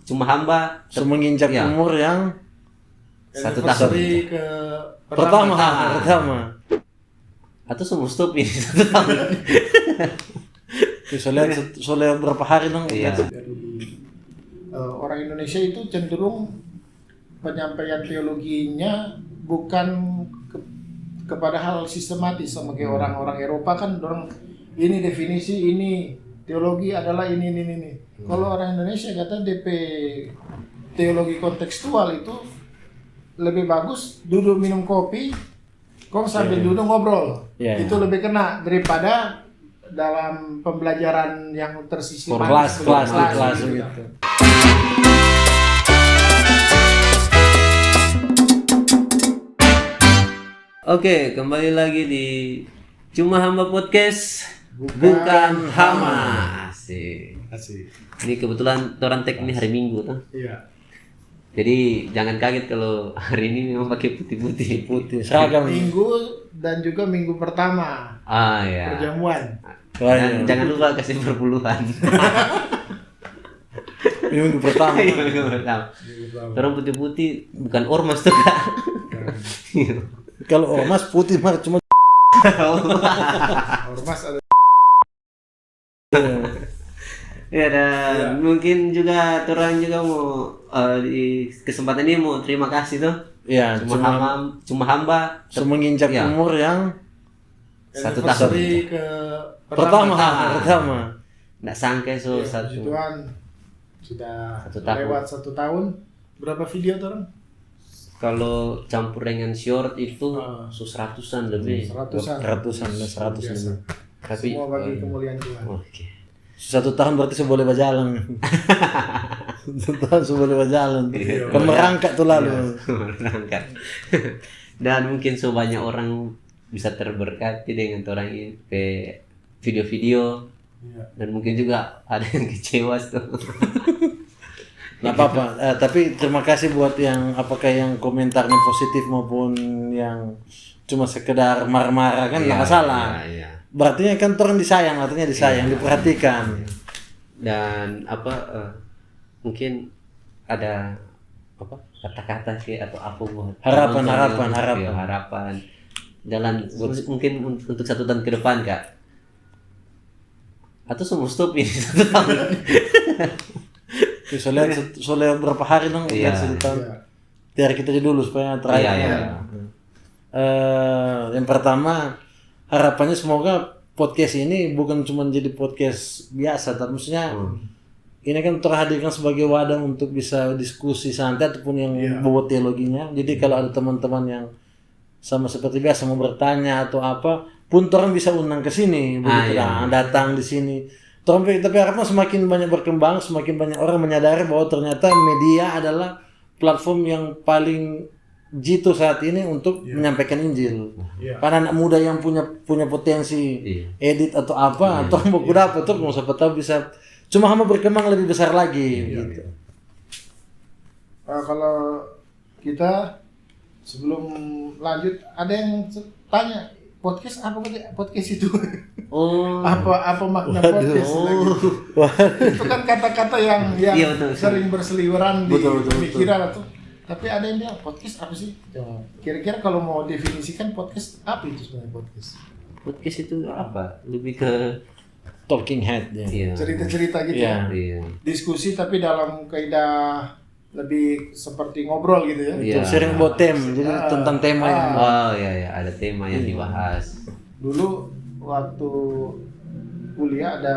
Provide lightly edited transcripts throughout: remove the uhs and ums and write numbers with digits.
Cuma hamba menginjak ya. umur yang 1 tahun ke pertama. atau semua stop ini 1 tahun. Soalnya berapa hari dong? Iya. Orang Indonesia itu cenderung penyampaian teologinya bukan kepada hal sistematis sama kayak orang-orang Eropa kan orang ini definisi ini teologi adalah ini. Kalau orang Indonesia kata DP teologi kontekstual itu lebih bagus duduk minum kopi kok sambil duduk ngobrol. Itu lebih kena daripada dalam pembelajaran yang tersistem kelas gitu. Oke, kembali lagi di Cuma Hamba Podcast, bukan hama. Asik. Ini kebetulan orang tag ini hari Minggu tuh. Iya. Jadi jangan kaget kalau hari ini memang pakai putih. Seragam. Minggu dan juga minggu pertama Ya. perjamuan. Dan jangan lupa kasih perpuluhan. Minggu pertama. Minggu pertama. Orang putih bukan ormas tuh Kak. Kalau ormas putih mah cuma Ormas ada. Ya, dan mungkin juga orang juga mau di kesempatan ini mau terima kasih tuh. ya Cuma hamba menginjak ya. umur yang 1 tahun. ke pertama. Nggak sangka Ya, satu. Tuhan sudah 1 tahun. lewat 1 tahun. Berapa video orang? Kalau campur dengan short itu 100-an lebih. Ratusan. Biasa. Tapi Semua bagi kemuliaan Tuhan. Oke. 1 tahun berarti boleh berjalan. 1 tahun boleh berjalan. Kan merangkak tuh lalu. Berangkat. Dan mungkin banyak orang bisa terberkati dengan orang ini ke video-video. Iya. Dan mungkin juga ada yang kecewa tuh. Nggak apa-apa. Tapi terima kasih buat yang apakah yang komentarnya positif maupun yang cuma sekedar marah-marah kan nggak masalah. Iya. Berarti kan orang disayang, artinya disayang, diperhatikan. Dan mungkin ada kata-kata sih atau apa buat harapan jalan mungkin untuk 1 tahun ke depan Kak, atau semua stop ini 1 tahun. Soalnya berapa hari dong? Iya. Biar kita aja dulu supaya terakhir. Yang pertama harapannya semoga podcast ini bukan cuma jadi podcast biasa, tapi maksudnya ini kan terhadirkan sebagai wadah untuk bisa diskusi santai ataupun yang bobot teologinya. Jadi kalau ada teman-teman yang sama seperti biasa mau bertanya atau apa pun orang bisa undang ke sini, datang di sini. Tapi harapnya semakin banyak berkembang, semakin banyak orang menyadari bahwa ternyata media adalah platform yang paling jitu saat ini untuk menyampaikan Injil. Karena anak muda yang punya potensi edit atau apa, atau mau dapat tuh mau siapa tahu bisa cuma hamba berkembang lebih besar lagi. Gitu. Kalau kita sebelum lanjut ada yang tanya podcast apa podcast itu? Apa makna podcast lagi? Itu kan kata-kata yang sering berseliweran di pemikiran atau tapi ada yang bilang podcast apa sih? Kira-kira kalau mau definisikan podcast apa itu sebenarnya podcast? Podcast itu apa? Lebih ke talking head ya. Iya. Cerita-cerita gitu ya. Iya. Diskusi tapi dalam kaidah lebih seperti ngobrol gitu ya. Iya. Sering buat jadi tentang tema yang ada tema yang dibahas. Dulu waktu kuliah ada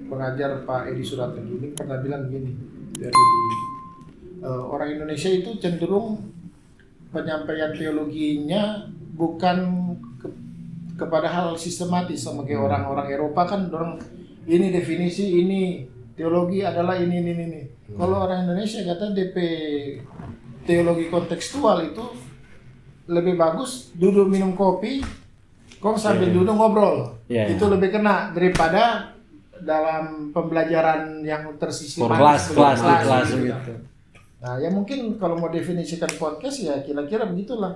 pengajar Pak Edi Suratenggiling pernah bilang begini, dari orang Indonesia itu cenderung penyampaian teologinya bukan kepada hal sistematis sama kayak orang-orang Eropa kan orang ini definisi ini teologi adalah ini. Kalau orang Indonesia kata DP teologi kontekstual itu lebih bagus duduk minum kopi kok sambil duduk ngobrol. Itu lebih kena daripada dalam pembelajaran yang tersistem kelas gitu. Nah, ya mungkin kalau mau definisikan podcast ya kira-kira begitulah.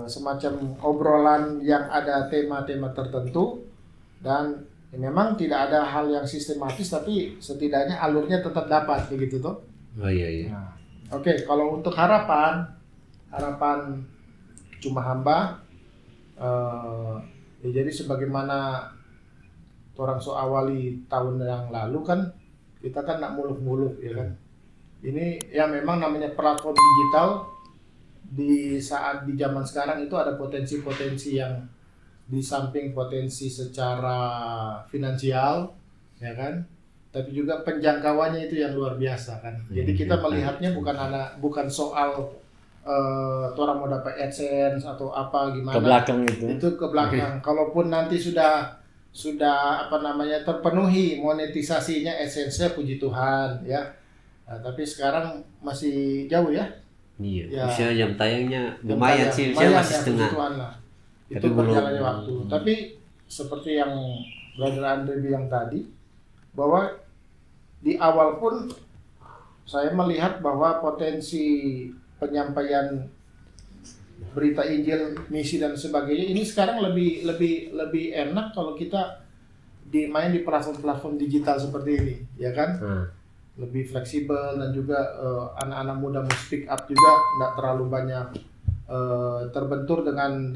Semacam obrolan yang ada tema-tema tertentu dan Ya, memang tidak ada hal yang sistematis, tapi setidaknya alurnya tetap dapat begitu tuh. Oh iya. Nah, oke, kalau untuk harapan Cuma Hamba, ya jadi sebagaimana orang so awali tahun yang lalu kan, kita kan nak muluk-muluk ya kan. Ini ya memang namanya platform digital di zaman sekarang itu ada potensi-potensi yang di samping potensi secara finansial ya kan, tapi juga penjangkauannya itu yang luar biasa kan. Jadi kita melihatnya bukan soal orang mau dapat AdSense atau apa gimana. Ke belakang itu ke belakang. Kalaupun nanti sudah terpenuhi monetisasinya, AdSense-nya, puji Tuhan ya. Nah, tapi sekarang masih jauh ya. Iya. Ya, usia jam tayangnya lumayan sih, usia masih setengah. Itu berjalannya waktu. Tapi seperti yang Brother Andre bilang tadi, bahwa di awal pun saya melihat bahwa potensi penyampaian berita Injil, misi dan sebagainya ini sekarang lebih enak kalau kita main di platform digital seperti ini, ya kan? Lebih fleksibel, dan juga anak-anak muda mau speak up juga, nggak terlalu banyak terbentur dengan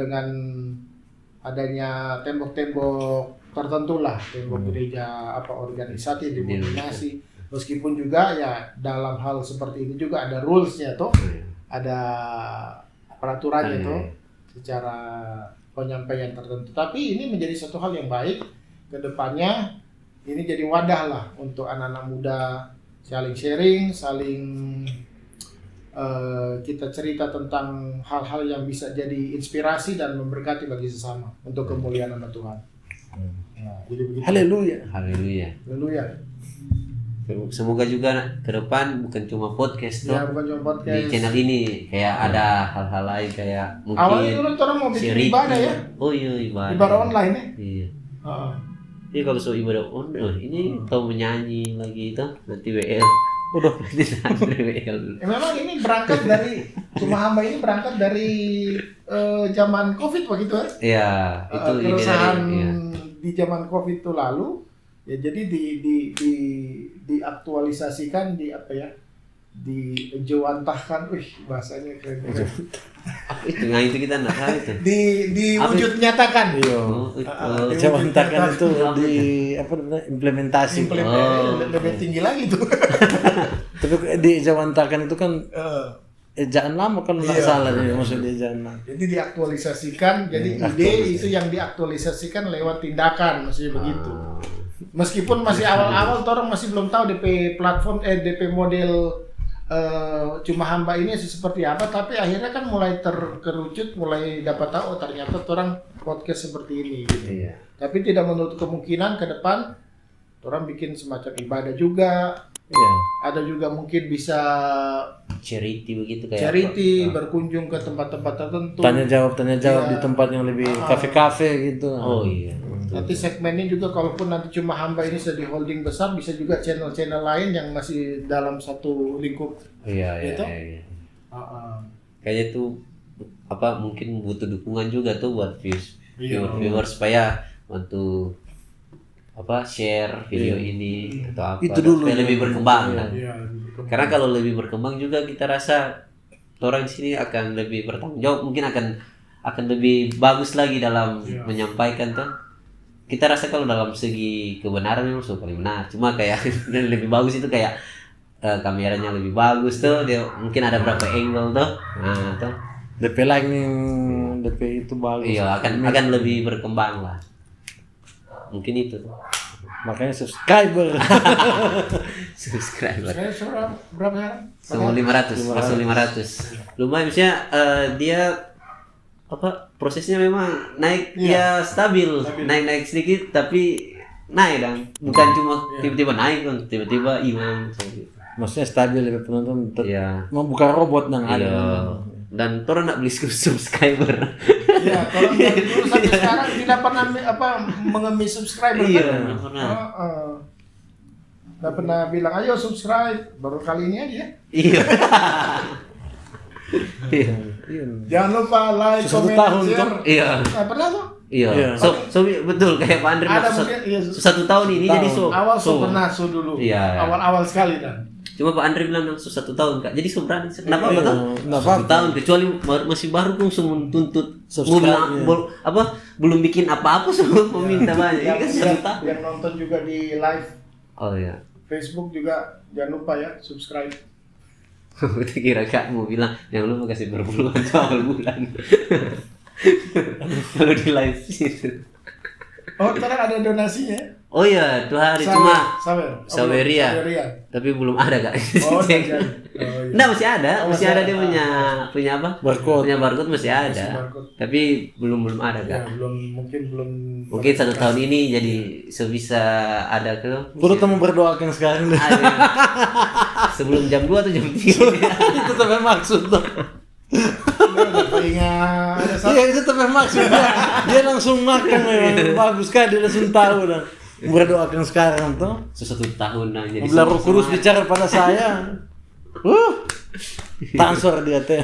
adanya tembok-tembok tertentu lah, tembok gereja organisasi denominasi. Meskipun juga ya dalam hal seperti ini juga ada rules-nya tuh, ada peraturannya tuh secara penyampaian tertentu. Tapi ini menjadi satu hal yang baik ke depannya. Ini jadi wadah lah untuk anak-anak muda saling sharing, saling kita cerita tentang hal-hal yang bisa jadi inspirasi dan memberkati bagi sesama untuk kemuliaan nama Tuhan. Nah, jadi begitu. Haleluya. Semoga juga ke depan bukan cuma podcast tuh. Ya, bukan cuma podcast. Di channel ini kayak ada hal-hal lain kayak mungkin awalnya dulu orang mau bikin ibadah ya. Oh iya, ibadah online ya. Iya. Jadi kalau so ibadah online ini tahu menyanyi lagi itu nanti WL. Udah nanti WL. Memang ini berangkat dari Cuma Hamba ini berangkat dari zaman Covid begitu ya. Iya, itu keresahan di zaman Covid itu lalu. Ya jadi diaktualisasikan, dijewantahkan, bahasanya keren. Itu kita nggak tahu itu. Diwujud nyatakan. Jewantahkan itu implementasi. Lebih tinggi lagi tuh. Tapi dijewantahkan itu kan ejaan lama kan nggak salah nih maksudnya ejaan lama. Jadi diaktualisasikan, jadi ide itu yang diaktualisasikan lewat tindakan, maksudnya begitu. Meskipun masih awal-awal, orang masih belum tahu DP platform, DP model Cuma Hamba ini seperti apa, tapi akhirnya kan mulai terkerucut, mulai dapat tahu ternyata orang podcast seperti ini. Gitu. Iya. Tapi tidak menutup kemungkinan ke depan orang bikin semacam ibadah juga. Iya. Ada juga mungkin bisa charity begitu kayak berkunjung ke tempat-tempat tertentu. Tanya jawab di tempat yang lebih kafe-kafe gitu. Oh iya. Nanti segmennya juga kalaupun nanti Cuma Hamba ini sudah di holding besar, bisa juga channel-channel lain yang masih dalam satu lingkup. Iya. Kayaknya tuh mungkin butuh dukungan juga tuh buat viewer supaya bantu share video ini atau apa. Itu dulu supaya lebih berkembang kan. Iya. Karena kalau lebih berkembang juga kita rasa orang sini akan lebih bertanggung jawab, mungkin akan lebih bagus lagi dalam menyampaikan tuh. Kita rasa kalau dalam segi kebenaran memang paling benar, cuma kayak dan lebih bagus itu kayak kameranya lebih bagus tuh, dia mungkin ada berapa angle tuh, nah tuh. DP lightning, DP itu bagus. Iya, akan lebih berkembang lah. Mungkin itu. Makanya subscriber. Sekarang berapa sekarang? 500. Lumayan, misalnya dia prosesnya memang naik, dia stabil. Naik sedikit tapi naik dan bukan cuma tiba-tiba naik kan, tiba-tiba hilang. Maksudnya stabil ya penonton. Bukan robot nang ada. Dan orang nak beli subscriber. Iya, orang dari dulu sampai sekarang tidak pernah mengemis subscriber kan? Iya, pernah. Nggak pernah bilang ayo subscribe, baru kali ini aja. Iya. Jangan lupa like, comment, share. Iya. Nggak pernah tuh. Iya. So betul kayak Pak Andre Ada bilang, mungkin, iya, 1 tahun ini jadi awal pernah dulu. Iya. Awal sekali dan. Cuma Pak Andre bilang langsung 1 tahun Kak. Jadi berani. Kenapa Iya, betul? nggak 1 tahun kecuali masih baru pun semua tuntut. Subscribe, Belum bikin apa-apa semua meminta banyak. Ini kan 1 tahun. Yang nonton juga di live Oh iya. Facebook juga jangan lupa ya subscribe. Kita kira Kak mau bilang jangan lupa kasih berpuluhan awal bulan. Kalau di live situ. Oh, sekarang ada donasinya. Oh iya, itu hari cuma Saweria. Tapi belum ada Kak. Oh, Nah, masih ada, Oh, masih masih ada ada. dia punya apa? Barcode. Punya barcode masih ada. barcode. Tapi belum ada Ya, Kak. mungkin 1 tahun ini jadi sebisa ada ke. Perlu kamu berdoakan sekarang deh. Ada. Sebelum jam 2 atau jam 3. Itu tapi maksud tuh. Iya itu tapi maksudnya dia langsung makan memang bagus kan dia langsung tahu dan berdoakan sekarang tuh. 1 tahun nah jadi. Bila Roh Kudus bicara pada saya, transfer dia teh.